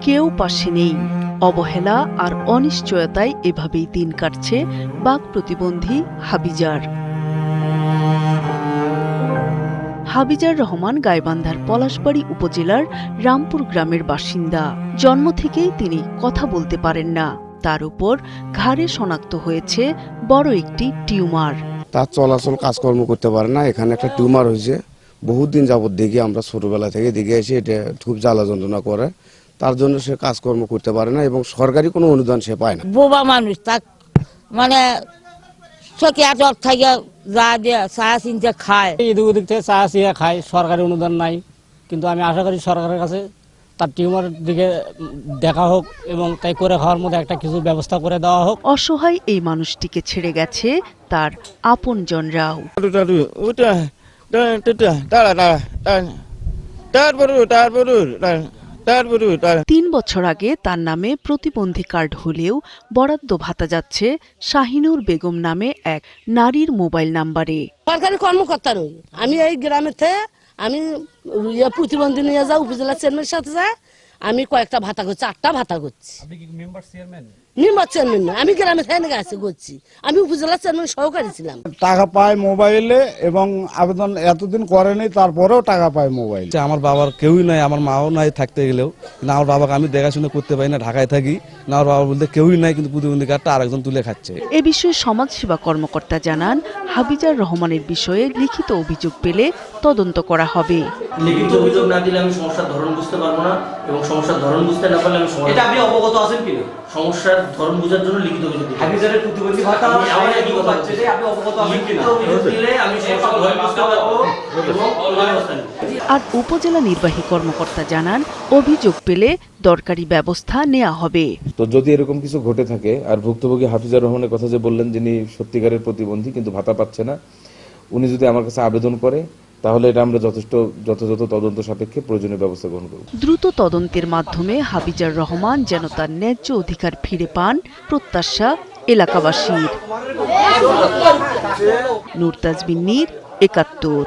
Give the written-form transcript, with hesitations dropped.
কেউ পাশে নেই। অবহেলা আর অনিশ্চয়তায় এভাবেই দিন কাটছে বাক প্রতিবন্ধী হাবিজার। হাবিজার রহমান গাইবান্ধার পলাশবাড়ী উপজেলার রামপুর গ্রামের বাসিন্দা। জন্ম থেকেই তিনি কথা বলতে পারেন না। তার উপর ঘাড়ে শনাক্ত হয়েছে বড় একটি টিউমার। তার চলাচল কাজকর্ম করতে পারে না। এখানে একটা টিউমার হয়েছে। বহুদিন যাবত দেখি, আমরা ছোটবেলা থেকে দেখে আসি, এটা খুব জ্বালা যন্ত্রণা করে। তার জন্য সে কাজকর্ম করতে পারে না এবং সরকারি কোনো অনুদান সে পায় না। বোবা মানুষ, তাক মানে চোখে আটক থাকে, যা দিয়ে চা চিনতে খায়, এদিক ওদিক থেকে চা চিয়া খায়। সরকারি অনুদান নাই, কিন্তু আমি আশা করি সরকারের কাছে তার টিউমারের দিকে দেখা হোক এবং তাই করে খাওয়ার মধ্যে একটা কিছু ব্যবস্থা করে দেওয়া হোক। অসহায় এই মানুষটিকে ছেড়ে গেছে তার আপনজনরাও। ৩ বছর আগে তার নামে প্রতিবন্ধী কার্ড হলেও বরাদ্দ ভাতা যাচ্ছে শাহিনুর বেগম নামে এক নারীর মোবাইল নাম্বারে। সরকারি কর্মকর্তা নই আমি। এই গ্রামের থেকে আমি প্রতিবন্ধী নিয়ে যাও উপজেলা চেয়ারম্যানের সাথে যাই। আমি কয়েকটা ভাতা করছি, 8টা ভাতা করছি। মেম্বার চেয়ারম্যান নয়, আমি গ্রামে থেকে আছি করছি। আমি উপজেলা চেয়ারম্যান সহকারী ছিলাম। টাকা পায় মোবাইলে এবং আবেদন এতদিন করেনি, তারপরেও টাকা পায় মোবাইল। আমার বাবার কেউই নাই, আমার মাও নাই থাকতে গেলেও, কিন্তু আমার বাবাকে আমি দেখাশোনা করতে পারি না, ঢাকায় থাকি না। আমার বাবা বলতে কেউই নাই, কিন্তু প্রতিবন্ধী কার্ডটা আরেকজন তুলে খাচ্ছে। এ বিষয়ে সমাজসেবা কর্মকর্তা জানান, হাবিজার রহমানের বিষয়ে লিখিত অভিযোগ পেলে তদন্ত করা হবে। লিখিত অভিযোগ না দিলে আমি সমস্যার ধরন বুঝতে পারবো না, এবং সমস্যার ধরন বুঝতে না পারলে আমি এটা আপনি অবগত আছেন কিনা সমস্যার ধরন বোঝার জন্য লিখিত অভিযোগ দিই। হাবিজারের প্রতিবন্ধী ভাতা আমার কি কথা হচ্ছে যে আপনি অবগত আছেন কিনা অভিযোগ দিলে আমি সমস্যার ধরন বুঝতে পারবো এবং ব্যবস্থা নিব। আর উপজেলা নির্বাহী কর্মকর্তা জানান, অভিযোগ পেলে দরকারি ব্যবস্থা নেওয়া হবে। তো যদি এরকম কিছু ঘটে থাকে, আর ভুক্তভোগী হাফিজার রহমানের কথা যে বললেন, যিনি সত্যিকারের প্রতিবন্ধী কিন্তু ভাতা পাচ্ছে না, উনি যদি আমার কাছে আবেদন করে, তাহলে এটা আমরা যথাযথ তদন্ত সাপেক্ষে প্রয়োজনীয় ব্যবস্থা গ্রহণ করব। দ্রুত তদন্তের মাধ্যমে হাবিজার রহমান যেন তার ন্যায্য অধিকার ফিরে পান, প্রত্যাশা এলাকাবাসীর। নূর তাজবিন নীর, ৭১।